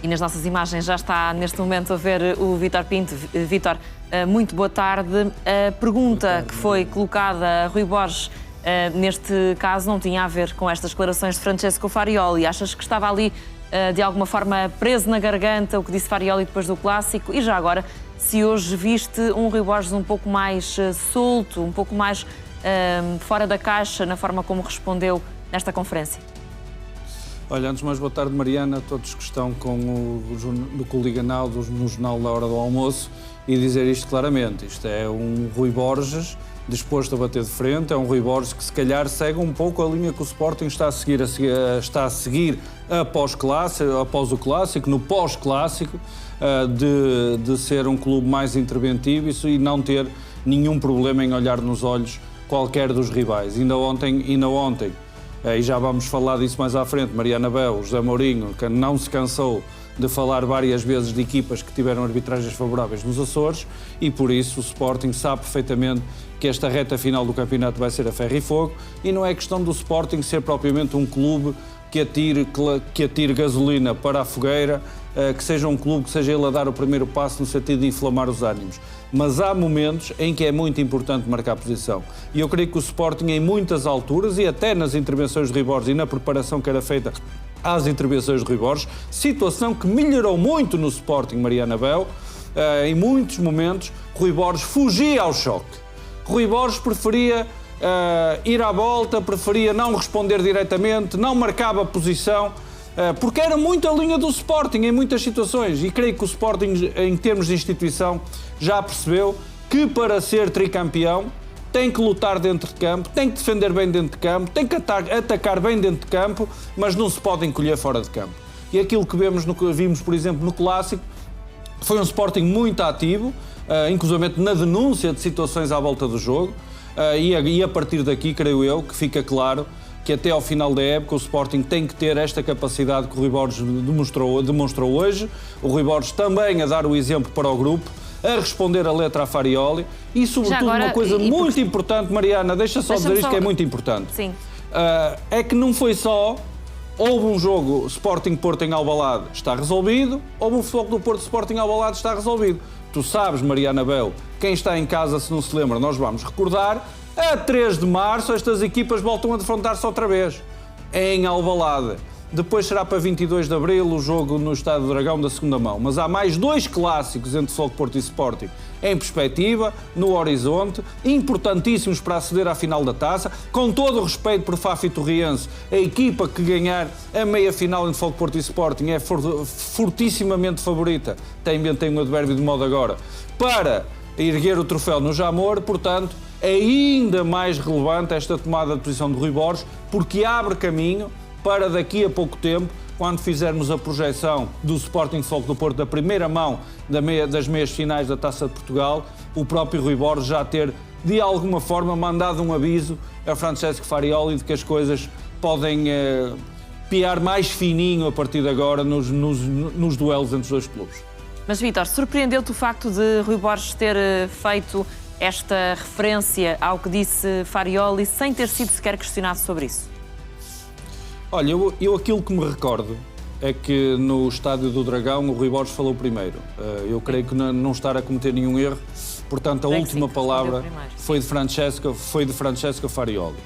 E nas nossas imagens já está neste momento a ver o Vítor Pinto. Vítor, muito boa tarde. A pergunta que foi colocada a Rui Borges, neste caso, não tinha a ver com estas declarações de Francesco Farioli. Achas que estava ali, de alguma forma, preso na garganta o que disse Farioli depois do Clássico? E já agora, se hoje viste um Rui Borges um pouco mais solto, um pouco mais fora da caixa na forma como respondeu nesta conferência? Olha, antes de mais, boa tarde, Mariana, a todos que estão com o Coliganal, no Jornal da Hora do Almoço, e dizer isto claramente. Isto é um Rui Borges disposto a bater de frente, é um Rui Borges que se calhar segue um pouco a linha que o Sporting está a seguir após o Clássico, no pós-Clássico, de ser um clube mais interventivo e não ter nenhum problema em olhar nos olhos qualquer dos rivais. Ainda ontem, e já vamos falar disso mais à frente, Mariana Bel, José Mourinho, que não se cansou de falar várias vezes de equipas que tiveram arbitragens favoráveis nos Açores, e por isso o Sporting sabe perfeitamente que esta reta final do campeonato vai ser a ferro e fogo, e não é questão do Sporting ser propriamente um clube que atire gasolina para a fogueira, que seja um clube que seja ele a dar o primeiro passo no sentido de inflamar os ânimos. Mas há momentos em que é muito importante marcar posição. E eu creio que o Sporting, em muitas alturas, e até nas intervenções de Rui Borges e na preparação que era feita às intervenções de Rui Borges, situação que melhorou muito no Sporting, Mariana Bel, em muitos momentos, Rui Borges fugia ao choque. Rui Borges preferia ir à volta, preferia não responder diretamente, não marcava posição, porque era muito a linha do Sporting em muitas situações, e creio que o Sporting, em termos de instituição, já percebeu que para ser tricampeão tem que lutar dentro de campo, tem que defender bem dentro de campo, tem que atacar bem dentro de campo, mas não se pode encolher fora de campo. E aquilo que vimos, por exemplo, no Clássico, foi um Sporting muito ativo, inclusivamente na denúncia de situações à volta do jogo, e a partir daqui, creio eu, que fica claro que até ao final da época o Sporting tem que ter esta capacidade que o Rui Borges demonstrou hoje, o Rui Borges também a dar o exemplo para o grupo, a responder a letra a Farioli, e sobretudo agora, uma coisa muito importante, Mariana, deixa só dizer isto que é muito importante. Sim. É que não foi só, houve um jogo Sporting-Porto em Alvalade, está resolvido, houve um Futebol do Porto Sporting Alvalade, está resolvido. Tu sabes, Mariana Bel, quem está em casa, se não se lembra, nós vamos recordar, a 3 de março estas equipas voltam a defrontar-se outra vez, em Alvalade. Depois será para 22 de abril o jogo no Estádio do Dragão da segunda mão. Mas há mais 2 clássicos entre Futebol Porto e Sporting em perspectiva, no horizonte, importantíssimos para aceder à final da taça. Com todo o respeito por Faf e Torriense, a equipa que ganhar a meia-final entre Futebol Porto e Sporting é fortissimamente favorita. Tem um advérbio de modo agora para erguer o troféu no Jamor, portanto, é ainda mais relevante esta tomada de posição de Rui Borges, porque abre caminho para daqui a pouco tempo, quando fizermos a projeção do Sporting Futebol do Porto da primeira mão das meias finais da Taça de Portugal, o próprio Rui Borges já ter, de alguma forma, mandado um aviso a Francesco Farioli de que as coisas podem piar mais fininho a partir de agora nos duelos entre os dois clubes. Mas, Vítor, surpreendeu-te o facto de Rui Borges ter feito esta referência ao que disse Farioli sem ter sido sequer questionado sobre isso? Olha, eu aquilo que me recordo é que no Estádio do Dragão o Rui Borges falou primeiro. Eu creio que não estar a cometer nenhum erro, portanto a última palavra foi de Francesco Farioli.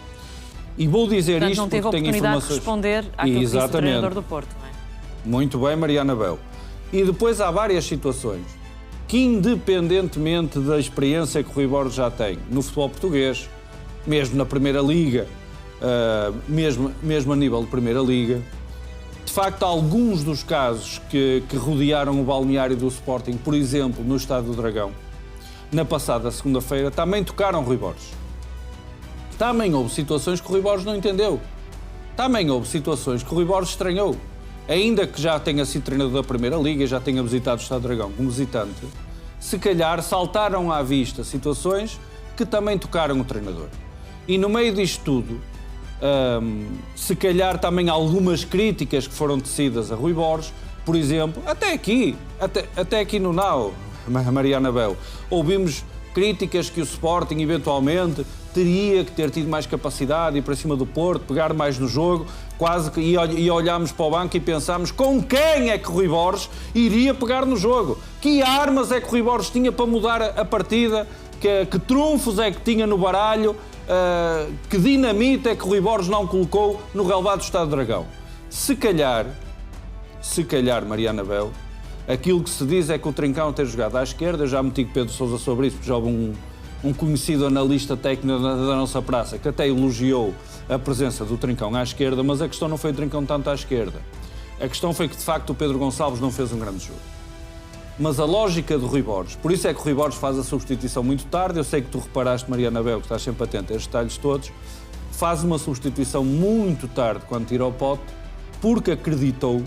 E vou dizer isto não teve porque tenho informações... de responder àquilo que disse o treinador do Porto, não é? Muito bem, Mariana Bel. E depois há várias situações que, independentemente da experiência que o Rui Borges já tem no futebol português, mesmo na Primeira Liga, mesmo a nível de Primeira Liga, de facto, alguns dos casos que rodearam o balneário do Sporting, por exemplo, no Estádio do Dragão, na passada segunda-feira, também tocaram Rui Borges. Também houve situações que o Rui Borges não entendeu. Também houve situações que o Rui Borges estranhou. Ainda que já tenha sido treinador da Primeira Liga, já tenha visitado o Estádio do Dragão como visitante, se calhar saltaram à vista situações que também tocaram o treinador. E no meio disto tudo, se calhar também algumas críticas que foram tecidas a Rui Borges, por exemplo, até aqui no NAU, Mariana Bel, ouvimos críticas que o Sporting eventualmente teria que ter tido mais capacidade, ir para cima do Porto, pegar mais no jogo, quase que e olhámos para o banco e pensámos com quem é que Rui Borges iria pegar no jogo, que armas é que Rui Borges tinha para mudar a partida, que trunfos é que tinha no baralho, que dinamite é que Rui Borges não colocou no relevado do Estado do Dragão. Se calhar, Mariana Bel, aquilo que se diz é que o Trincão ter jogado à esquerda, eu já meti com Pedro Sousa sobre isso, porque já houve um conhecido analista técnico da nossa praça que até elogiou a presença do Trincão à esquerda, mas a questão não foi o Trincão tanto à esquerda. A questão foi que, de facto, o Pedro Gonçalves não fez um grande jogo. Mas a lógica de Rui Borges, por isso é que Rui Borges faz a substituição muito tarde, eu sei que tu reparaste, Mariana Bel, que estás sempre atenta a estes detalhes todos, faz uma substituição muito tarde quando tira o Pote, porque acreditou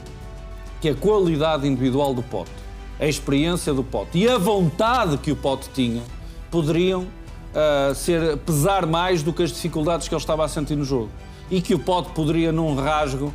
que a qualidade individual do Pote, a experiência do Pote e a vontade que o Pote tinha poderiam pesar mais do que as dificuldades que ele estava a sentir no jogo. E que o Pote poderia, num rasgo,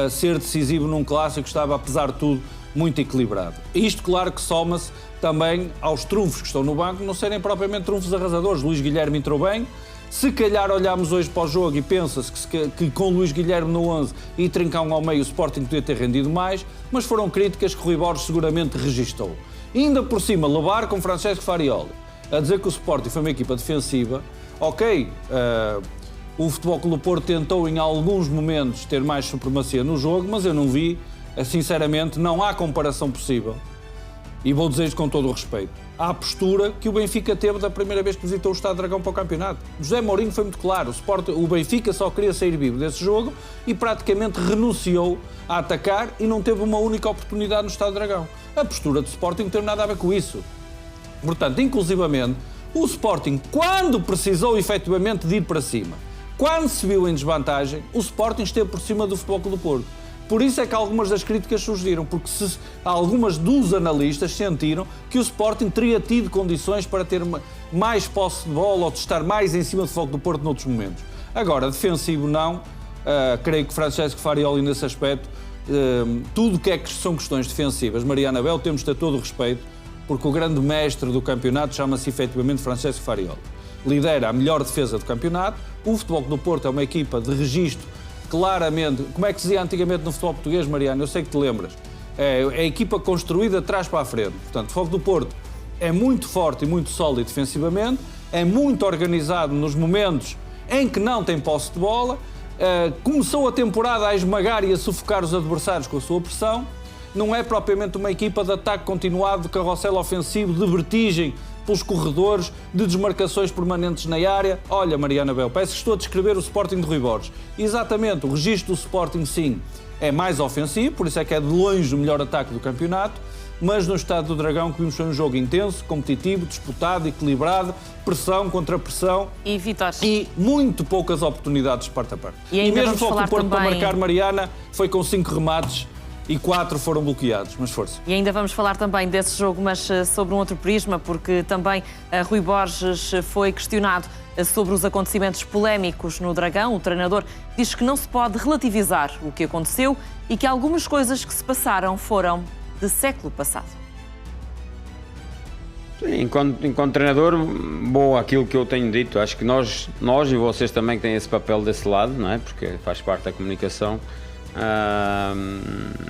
ser decisivo num clássico que estava, apesar de tudo, muito equilibrado. Isto, claro, que soma-se também aos trunfos que estão no banco, não serem propriamente trunfos arrasadores. Luís Guilherme entrou bem. Se calhar olhamos hoje para o jogo e pensa-se que com Luís Guilherme no 11 e Trincão ao meio o Sporting podia ter rendido mais, mas foram críticas que Rui Borges seguramente registou. Ainda por cima, levar com Francesco Farioli a dizer que o Sporting foi uma equipa defensiva, ok, o Futebol Clube do Porto tentou em alguns momentos ter mais supremacia no jogo, mas eu não vi, sinceramente, não há comparação possível. E vou dizer isto com todo o respeito. À postura que o Benfica teve da primeira vez que visitou o Estado do Dragão para o campeonato. José Mourinho foi muito claro. O Benfica só queria sair vivo desse jogo e praticamente renunciou a atacar e não teve uma única oportunidade no Estado do Dragão. A postura do Sporting não teve nada a ver com isso. Portanto, inclusivamente, o Sporting, quando precisou efetivamente de ir para cima, quando se viu em desvantagem, o Sporting esteve por cima do Futebol Clube do Porto. Por isso é que algumas das críticas surgiram, porque algumas dos analistas sentiram que o Sporting teria tido condições para ter mais posse de bola ou de estar mais em cima do Futebol do Porto noutros momentos. Agora, defensivo não, creio que Francesco Farioli nesse aspecto, tudo que são questões defensivas, Mariana Bel, temos de ter todo o respeito, porque o grande mestre do campeonato chama-se efetivamente Francesco Farioli. Lidera a melhor defesa do campeonato, o Futebol do Porto é uma equipa de registro claramente, como é que se dizia antigamente no futebol português, Mariana? Eu sei que te lembras. É a equipa construída de trás para a frente. Portanto, o Futebol do Porto é muito forte e muito sólido defensivamente, é muito organizado nos momentos em que não tem posse de bola, começou a temporada a esmagar e a sufocar os adversários com a sua pressão, não é propriamente uma equipa de ataque continuado, de carrossel ofensivo, de vertigem pelos corredores, de desmarcações permanentes na área. Olha, Mariana Bel, parece que estou a descrever o Sporting de Rui Borges. Exatamente, o registro do Sporting, sim, é mais ofensivo, por isso é que é de longe o melhor ataque do campeonato, mas no Estado do Dragão que vimos foi um jogo intenso, competitivo, disputado, equilibrado, pressão contra pressão e Vítor, e muito poucas oportunidades de parte a parte. E mesmo o Futebol do Porto também... para marcar, Mariana, foi com 5 remates e 4 foram bloqueados, mas força. E ainda vamos falar também desse jogo, mas sobre um outro prisma, porque também Rui Borges foi questionado sobre os acontecimentos polémicos no Dragão. O treinador diz que não se pode relativizar o que aconteceu e que algumas coisas que se passaram foram de século passado. Sim, enquanto treinador, boa, aquilo que eu tenho dito, acho que nós e vocês também têm esse papel desse lado, não é? Porque faz parte da comunicação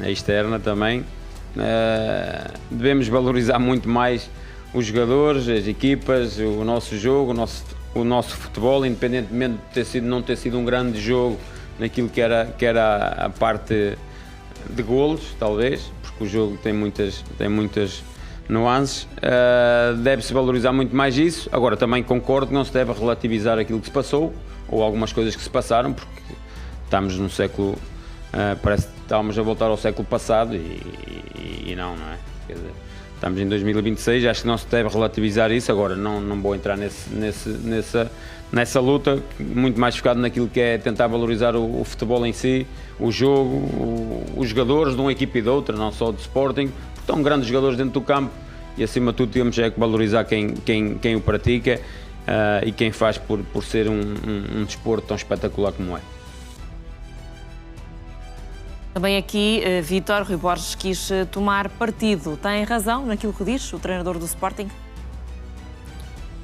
externa também. Devemos valorizar muito mais os jogadores, as equipas, o nosso jogo, o nosso futebol, independentemente de não ter sido um grande jogo naquilo que era a parte de golos, talvez, porque o jogo tem muitas nuances. Deve-se valorizar muito mais isso. Agora, também concordo que não se deve relativizar aquilo que se passou ou algumas coisas que se passaram, porque estamos num século... parece que estávamos a voltar ao século passado e não é? Quer dizer, estamos em 2026, acho que não se deve relativizar isso. Agora, não vou entrar nessa luta, muito mais focado naquilo que é tentar valorizar o futebol em si, o jogo, os jogadores de uma equipa e de outra, não só do Sporting, porque estão grandes jogadores dentro do campo e, acima de tudo, temos que valorizar quem o pratica e quem faz por ser um desporto tão espetacular como é. Também aqui, Vítor, Rui Borges quis tomar partido. Tem razão naquilo que diz o treinador do Sporting?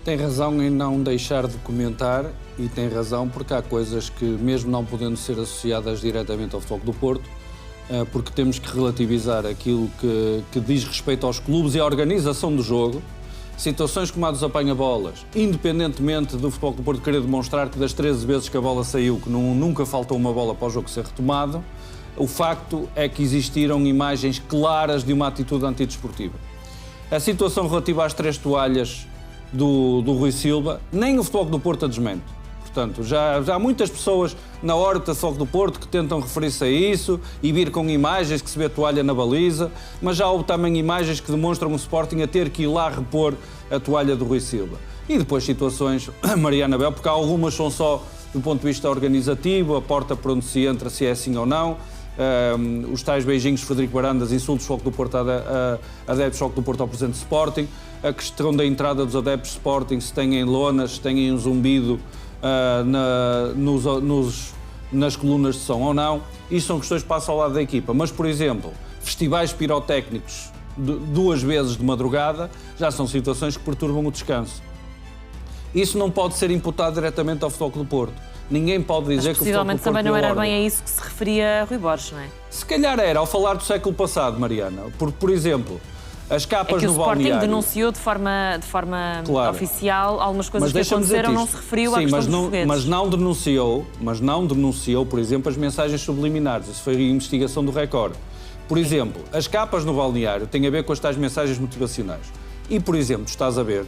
Tem razão em não deixar de comentar e tem razão porque há coisas que, mesmo não podendo ser associadas diretamente ao Futebol do Porto, porque temos que relativizar aquilo que diz respeito aos clubes e à organização do jogo, situações como a dos apanha-bolas, independentemente do Futebol do Porto querer demonstrar que das 13 vezes que a bola saiu, que nunca faltou uma bola para o jogo ser retomado, o facto é que existiram imagens claras de uma atitude antidesportiva. A situação relativa às 3 toalhas do Rui Silva, nem o Futebol do Porto a desmente. Portanto, já há muitas pessoas na horta do Futebol do Porto que tentam referir-se a isso e vir com imagens que se vê toalha na baliza, mas já houve também imagens que demonstram o Sporting a ter que ir lá repor a toalha do Rui Silva. E depois situações, Mariana Bel, porque algumas são só do ponto de vista organizativo, a porta por onde se entra, se é assim ou não, os tais beijinhos de Frederico Barandas, insultos do Futebol do Porto a adeptos do Futebol do Porto ao presidente do Sporting, a questão da entrada dos adeptos do Sporting, se têm lonas, se têm um zumbido nas colunas de som ou não. Isto são questões que passam ao lado da equipa. Mas, por exemplo, festivais pirotécnicos 2 vezes de madrugada já são situações que perturbam o descanso. Isso não pode ser imputado diretamente ao Futebol do Porto. Ninguém pode dizer que o Futebol do Porto... possivelmente também não era bem a isso que se referia Rui Borges, não é? Se calhar era, ao falar do século passado, Mariana. Por exemplo, as capas no balneário... É que o Sporting denunciou de forma claro, oficial algumas coisas que aconteceram, não se referiu à questão dos foguetes. Mas não denunciou, por exemplo, as mensagens subliminares. Isso foi a investigação do Record. Por exemplo, as capas no balneário têm a ver com as tais mensagens motivacionais. E, por exemplo, estás a ver,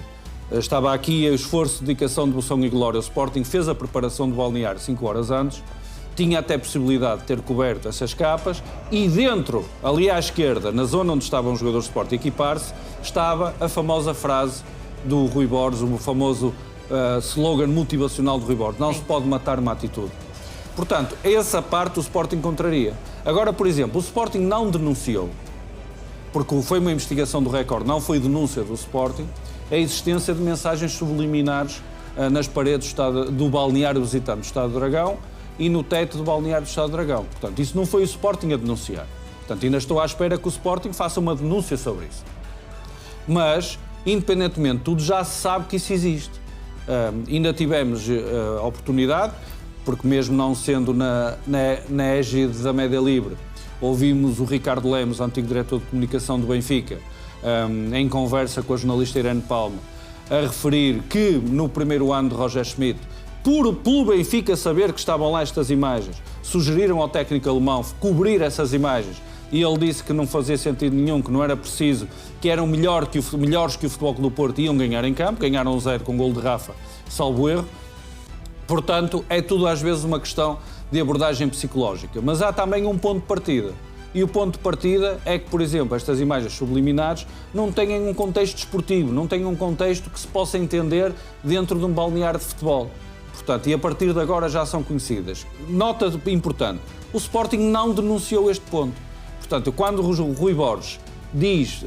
estava aqui o esforço, dedicação, devoção e glória. O Sporting fez a preparação do balneário 5 horas antes, tinha até possibilidade de ter coberto essas capas e dentro, ali à esquerda, na zona onde estavam os jogadores de Sporting a equipar-se, estava a famosa frase do Rui Borges, o famoso slogan motivacional do Rui Borges: não se pode matar uma atitude. Portanto, essa parte o Sporting contraria. Agora, por exemplo, o Sporting não denunciou, porque foi uma investigação do Record, não foi denúncia do Sporting, a existência de mensagens subliminares nas paredes do balneário visitante do Estado do Dragão e no teto do balneário do Estado do Dragão. Portanto, isso não foi o Sporting a denunciar. Portanto, ainda estou à espera que o Sporting faça uma denúncia sobre isso. Mas, independentemente de tudo, já se sabe que isso existe. Ainda tivemos a oportunidade, porque mesmo não sendo na égide da Média Livre, ouvimos o Ricardo Lemos, antigo diretor de comunicação do Benfica, em conversa com a jornalista Irene Palma, a referir que no primeiro ano de Roger Schmidt, pelo Benfica saber que estavam lá estas imagens, sugeriram ao técnico alemão cobrir essas imagens e ele disse que não fazia sentido nenhum, que não era preciso, que eram melhores que o Futebol do Porto iam ganhar em campo, ganharam 0 com gol de Rafa, salvo erro. Portanto, é tudo às vezes uma questão de abordagem psicológica. Mas há também um ponto de partida. E o ponto de partida é que, por exemplo, estas imagens subliminares não têm um contexto desportivo, não têm um contexto que se possa entender dentro de um balneário de futebol. Portanto, e a partir de agora já são conhecidas. Nota importante, o Sporting não denunciou este ponto. Portanto, quando o Rui Borges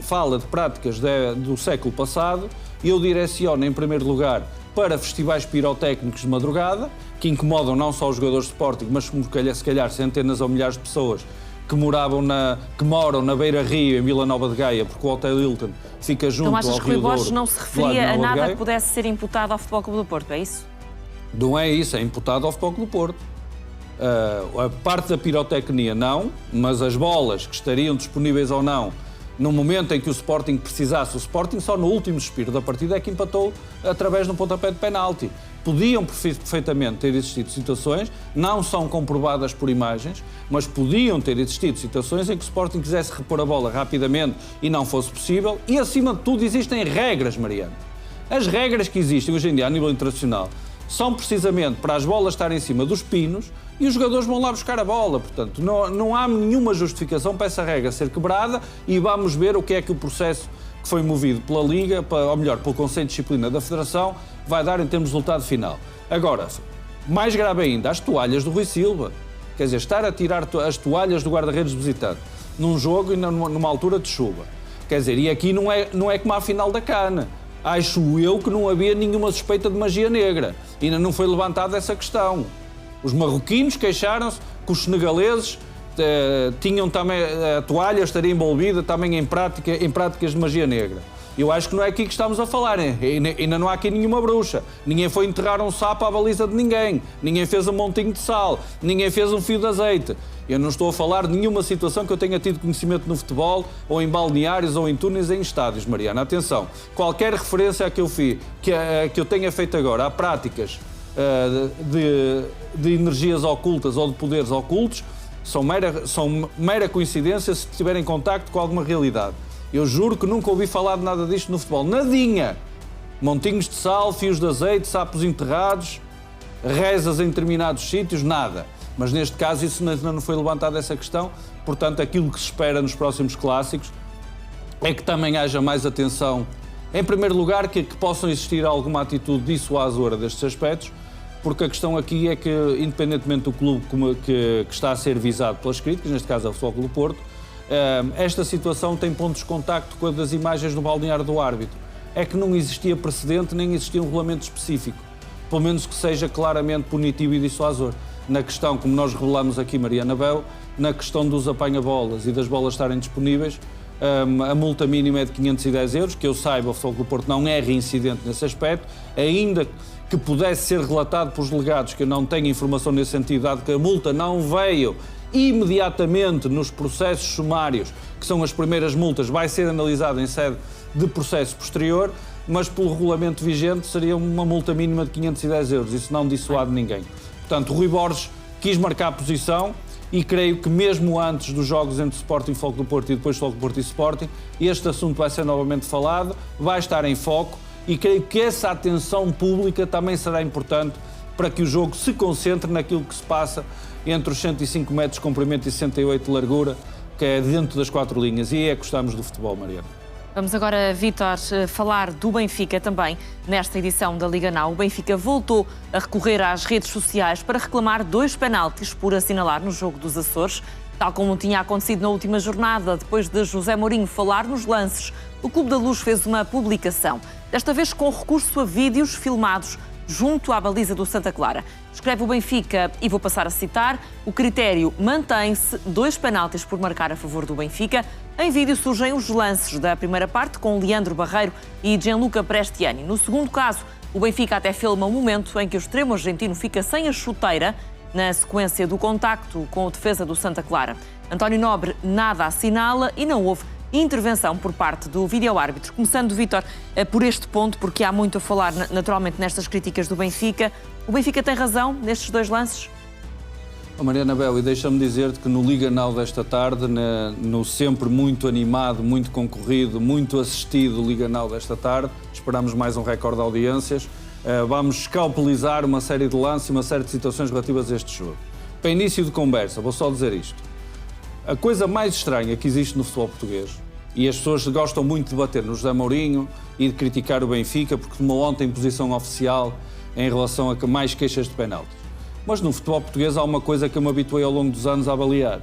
fala de práticas do século passado, eu direciono em primeiro lugar para festivais pirotécnicos de madrugada, que incomodam não só os jogadores de Sporting, mas se calhar centenas ou milhares de pessoas que moram na Beira-Rio, em Vila Nova de Gaia, porque o Hotel Hilton fica junto ao Rio Douro. Então achas que Rui Borges não se referia a nada que pudesse ser imputado ao Futebol Clube do Porto, é isso? Não é isso, é imputado ao Futebol Clube do Porto. A parte da pirotecnia não, mas as bolas que estariam disponíveis ou não, no momento em que o Sporting precisasse, o Sporting só no último suspiro da partida é que empatou através de um pontapé de penalti. Podiam perfeitamente ter existido situações, não são comprovadas por imagens, mas podiam ter existido situações em que o Sporting quisesse repor a bola rapidamente e não fosse possível. E, acima de tudo, existem regras, Mariana. As regras que existem hoje em dia a nível internacional são precisamente para as bolas estarem em cima dos pinos e os jogadores vão lá buscar a bola. Portanto, não há nenhuma justificação para essa regra ser quebrada e vamos ver o que é que o processo que foi movido pela Liga, ou melhor, pelo Conselho de Disciplina da Federação, vai dar em termos de resultado final. Agora, mais grave ainda, as toalhas do Rui Silva. Quer dizer, estar a tirar as toalhas do guarda-redes visitante num jogo e numa altura de chuva. Quer dizer, e aqui não é como a final da Cana. Acho eu que não havia nenhuma suspeita de magia negra. Ainda não foi levantada essa questão. Os marroquinos queixaram-se que os senegaleses tinham também a toalha, estaria envolvida também em práticas de magia negra. Eu acho que não é aqui que estamos a falar, hein? Ainda não há aqui nenhuma bruxa. Ninguém foi enterrar um sapo à baliza de ninguém. Ninguém fez um montinho de sal. Ninguém fez um fio de azeite. Eu não estou a falar de nenhuma situação que eu tenha tido conhecimento no futebol, ou em balneários, ou em túneis, em estádios, Mariana. Atenção, qualquer referência que eu tenha feito agora a práticas de energias ocultas ou de poderes ocultos são mera coincidência se estiverem em contacto com alguma realidade. Eu juro que nunca ouvi falar de nada disto no futebol. Nadinha! Montinhos de sal, fios de azeite, sapos enterrados, rezas em determinados sítios, nada. Mas neste caso isso ainda não foi levantada essa questão. Portanto, aquilo que se espera nos próximos clássicos é que também haja mais atenção. Em primeiro lugar, que possam existir alguma atitude dissuasora destes aspectos, porque a questão aqui é que, independentemente do clube que está a ser visado pelas críticas, neste caso é o Futebol Clube do Porto, esta situação tem pontos de contacto com a das imagens do balneário do árbitro. É que não existia precedente, nem existia um regulamento específico, pelo menos que seja claramente punitivo e dissuasor. Na questão, como nós revelamos aqui, Mariana Bel, na questão dos apanha-bolas e das bolas estarem disponíveis, a multa mínima é de 510 euros, que eu saiba, o Futebol Clube do Porto não é reincidente nesse aspecto, ainda que pudesse ser relatado pelos delegados, que eu não tenho informação nesse sentido, dado que a multa não veio imediatamente nos processos sumários, que são as primeiras multas, vai ser analisado em sede de processo posterior, mas pelo regulamento vigente seria uma multa mínima de 510 euros, isso não dissuade ninguém. Portanto, Rui Borges quis marcar a posição e creio que mesmo antes dos jogos entre Sporting e Futebol do Porto e depois Futebol do Porto e Sporting, este assunto vai ser novamente falado, vai estar em foco e creio que essa atenção pública também será importante para que o jogo se concentre naquilo que se passa entre os 105 metros de comprimento e 68 de largura, que é dentro das 4 linhas. E é que gostamos do futebol, Mariana. Vamos agora, Vítor, falar do Benfica também. Nesta edição da Liga Now, o Benfica voltou a recorrer às redes sociais para reclamar 2 penaltis por assinalar no jogo dos Açores. Tal como tinha acontecido na última jornada, depois de José Mourinho falar nos lances, o Clube da Luz fez uma publicação, desta vez com recurso a vídeos filmados junto à baliza do Santa Clara. Escreve o Benfica, e vou passar a citar, o critério mantém-se, 2 penaltis por marcar a favor do Benfica. Em vídeo surgem os lances da primeira parte com Leandro Barreiro e Gianluca Prestiani. No segundo caso, o Benfica até filma um momento em que o extremo argentino fica sem a chuteira na sequência do contacto com o defesa do Santa Clara. António Nobre nada assinala e não houve intervenção por parte do vídeo-árbitro. Começando, Vítor, por este ponto, porque há muito a falar naturalmente nestas críticas do Benfica. O Benfica tem razão nestes 2 lances? Mariana Bel, e deixa-me dizer-te que no Liga Now desta tarde, no sempre muito animado, muito concorrido, muito assistido Liga Now desta tarde, esperamos mais um recorde de audiências, vamos escalpelizar uma série de lances e uma série de situações relativas a este jogo. Para início de conversa, vou só dizer isto. A coisa mais estranha que existe no futebol português, e as pessoas gostam muito de bater no José Mourinho e de criticar o Benfica porque tomou ontem posição oficial em relação a mais queixas de penaltis. Mas no futebol português há uma coisa que eu me habituei ao longo dos anos a avaliar.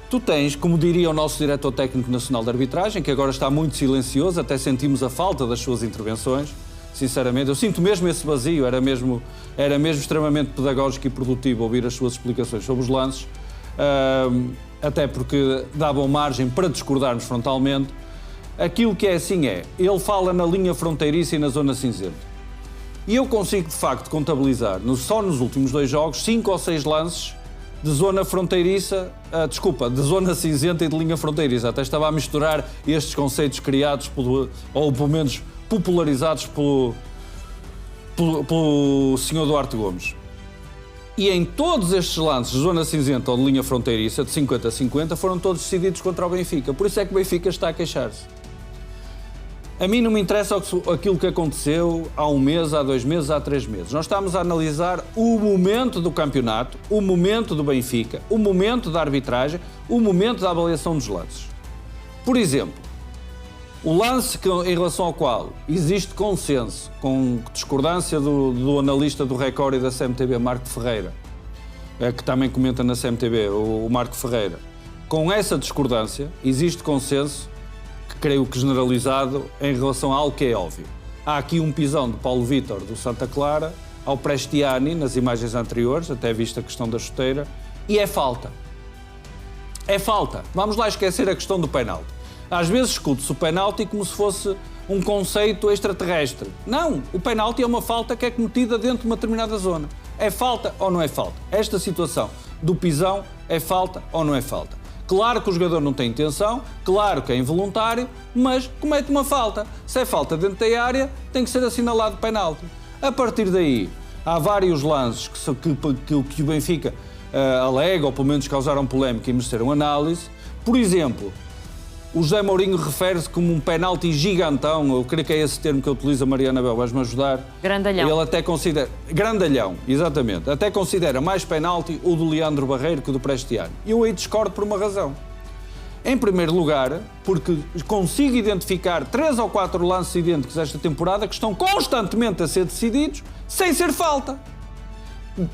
Tu tens, como diria o nosso diretor técnico nacional de arbitragem, que agora está muito silencioso, até sentimos a falta das suas intervenções, sinceramente. Eu sinto mesmo esse vazio, era mesmo extremamente pedagógico e produtivo ouvir as suas explicações sobre os lances, até porque davam margem para discordarmos frontalmente. Aquilo que é assim ele fala na linha fronteiriça e na zona cinzenta. E eu consigo, de facto, contabilizar, só nos últimos 2 jogos, 5 ou 6 lances de zona fronteiriça, de zona cinzenta e de linha fronteiriça. Até estava a misturar estes conceitos criados, ou pelo menos popularizados pelo Sr. Duarte Gomes. E em todos estes lances de zona cinzenta ou de linha fronteiriça, de 50-50, foram todos decididos contra o Benfica. Por isso é que o Benfica está a queixar-se. A mim não me interessa aquilo que aconteceu há 1 mês, há 2 meses, há 3 meses. Nós estamos a analisar o momento do campeonato, o momento do Benfica, o momento da arbitragem, o momento da avaliação dos lances. Por exemplo, o lance em relação ao qual existe consenso, com discordância do analista do Record e da CMTV, Marco Ferreira, que também comenta na CMTV, o Marco Ferreira, com essa discordância existe consenso, que creio que generalizado, em relação a algo que é óbvio. Há aqui um pisão de Paulo Vítor do Santa Clara ao Prestiani, nas imagens anteriores, até vista a questão da chuteira, e é falta. É falta. Vamos lá esquecer a questão do penalti. Às vezes escuta-se o penalti como se fosse um conceito extraterrestre. Não, o penalti é uma falta que é cometida dentro de uma determinada zona. É falta ou não é falta? Esta situação do pisão é falta ou não é falta? Claro que o jogador não tem intenção, claro que é involuntário, mas comete uma falta. Se é falta dentro da área, tem que ser assinalado penalti. A partir daí, há vários lances que o Benfica alega, ou pelo menos causaram polémica e mereceram análise. Por exemplo, o José Mourinho refere-se como um penalti gigantão, eu creio que é esse termo que utiliza, Mariana Bel, vais-me ajudar. Grandalhão. Ele até considera... Grandalhão, exatamente. Até considera mais penalti o do Leandro Barreiro que o do Prestiani. Eu aí discordo por uma razão. Em primeiro lugar, porque consigo identificar 3 ou 4 lances idênticos esta temporada que estão constantemente a ser decididos sem ser falta.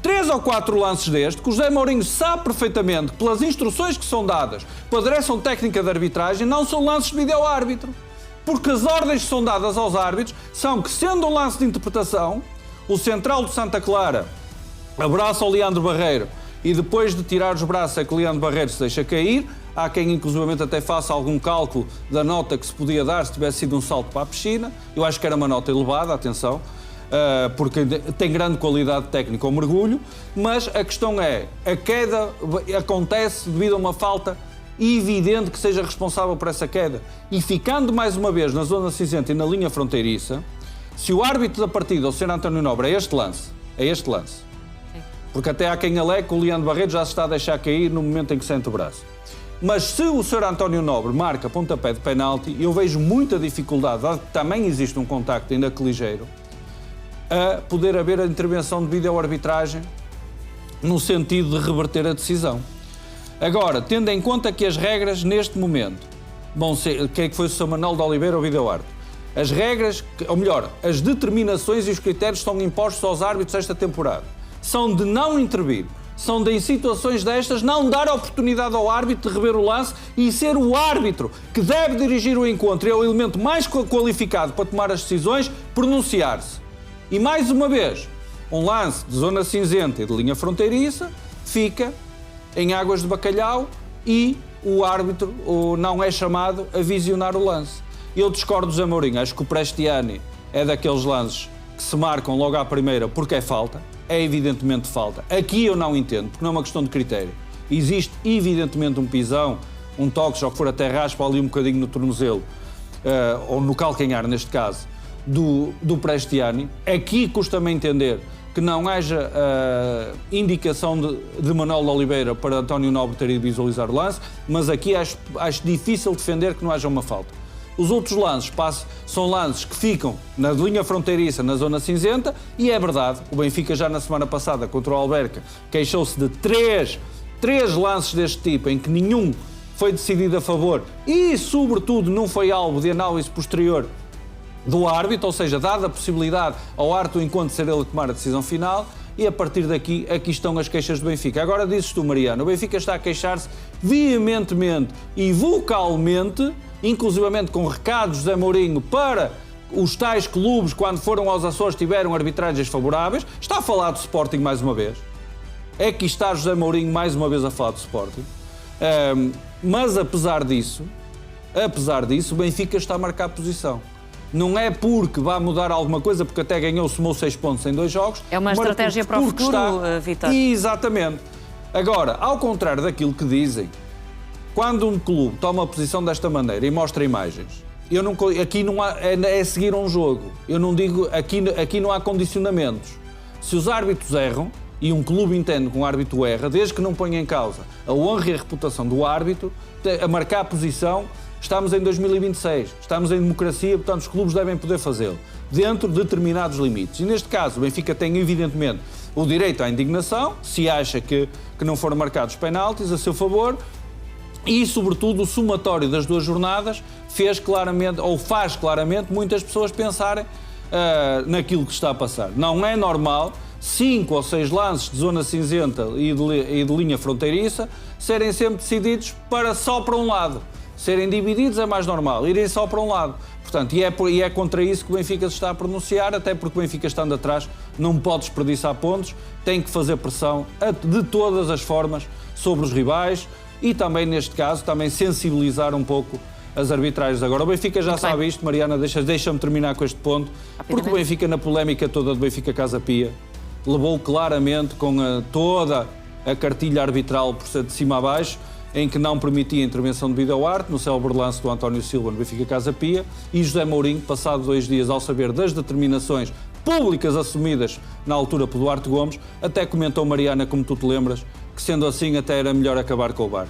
3 ou 4 lances deste, que o José Mourinho sabe perfeitamente, pelas instruções que são dadas pela direção técnica de arbitragem, não são lances de vídeo-árbitro. Porque as ordens que são dadas aos árbitros são que, sendo um lance de interpretação, o central do Santa Clara abraça o Leandro Barreiro e depois de tirar os braços é que o Leandro Barreiro se deixa cair. Há quem, inclusivamente, até faça algum cálculo da nota que se podia dar se tivesse sido um salto para a piscina. Eu acho que era uma nota elevada, atenção. Porque tem grande qualidade técnica o mergulho, mas a questão é, a queda acontece devido a uma falta evidente que seja responsável por essa queda. E ficando mais uma vez na zona cinzenta e na linha fronteiriça, se o árbitro da partida, o Sr. António Nobre, é este lance, porque até há quem alegue que o Leandro Barreiro já se está a deixar cair no momento em que sente o braço. Mas se o Sr. António Nobre marca pontapé de penalti, eu vejo muita dificuldade, dado que também existe um contacto ainda que ligeiro, a poder haver a intervenção de vídeo-arbitragem no sentido de reverter a decisão. Agora, tendo em conta que as regras, neste momento, vão ser, quem é que foi o Sr. Manuel de Oliveira ou o vídeo-árbitro? As regras, ou melhor, as determinações e os critérios que são impostos aos árbitros esta temporada são de não intervir, são de, em situações destas, não dar a oportunidade ao árbitro de rever o lance e ser o árbitro que deve dirigir o encontro e é o elemento mais qualificado para tomar as decisões, pronunciar-se. E mais uma vez, um lance de zona cinzenta e de linha fronteiriça fica em águas de bacalhau e o árbitro não é chamado a visionar o lance. Eu discordo do José Mourinho, acho que o Prestiani é daqueles lances que se marcam logo à primeira porque é falta, é evidentemente falta. Aqui eu não entendo, porque não é uma questão de critério. Existe evidentemente um pisão, um toque, já que for até raspa ali um bocadinho no tornozelo, ou no calcanhar neste caso, do Prestiani. Aqui custa-me entender que não haja indicação de Manuel de Oliveira para António Nobre ter ido visualizar o lance, mas aqui acho difícil defender que não haja uma falta. Os outros lances são lances que ficam na linha fronteiriça, na zona cinzenta, e é verdade, o Benfica já na semana passada contra o Alverca queixou-se de três lances deste tipo em que nenhum foi decidido a favor e, sobretudo, não foi alvo de análise posterior do árbitro, ou seja, dada a possibilidade ao árbitro do encontro ser ele a tomar a decisão final, e a partir daqui, aqui estão as queixas do Benfica. Agora dizes tu, Mariano, o Benfica está a queixar-se veementemente e vocalmente, inclusivamente com recados de José Mourinho para os tais clubes, quando foram aos Açores, tiveram arbitragens favoráveis. Está a falar do Sporting mais uma vez. É que está José Mourinho mais uma vez a falar do Sporting. Mas apesar disso, o Benfica está a marcar posição. Não é porque vai mudar alguma coisa, porque até ganhou, somou 6 pontos em 2 jogos. É uma estratégia para o futuro, Vítor. Exatamente. Agora, ao contrário daquilo que dizem, quando um clube toma a posição desta maneira e mostra imagens, aqui não há, é seguir um jogo. Eu não digo, aqui não há condicionamentos. Se os árbitros erram, e um clube entende que um árbitro erra, desde que não ponha em causa a honra e a reputação do árbitro, a marcar a posição. Estamos em 2026, estamos em democracia, portanto os clubes devem poder fazê-lo, dentro de determinados limites. E neste caso o Benfica tem evidentemente o direito à indignação, se acha que não foram marcados penaltis a seu favor, e sobretudo o somatório das 2 jornadas faz claramente muitas pessoas pensarem naquilo que está a passar. Não é normal 5 ou 6 lances de zona cinzenta e de linha fronteiriça serem sempre decididos só para um lado. Serem divididos é mais normal, irem só para um lado. Portanto, e é contra isso que o Benfica se está a pronunciar, até porque o Benfica, estando atrás, não pode desperdiçar pontos, tem que fazer pressão de todas as formas sobre os rivais, e também, neste caso, também sensibilizar um pouco as arbitragens. Agora, o Benfica já sabe isto, Mariana, deixa-me terminar com este ponto, porque o Benfica, na polémica toda do Benfica Casa Pia, levou claramente com toda a cartilha arbitral por ser de cima a baixo, em que não permitia a intervenção de vídeo-arte, no célebre lance do António Silva no Benfica Casa Pia, e José Mourinho, passado 2 dias, ao saber das determinações públicas assumidas na altura por Duarte Gomes, até comentou, Mariana, como tu te lembras, que sendo assim até era melhor acabar com o VAR.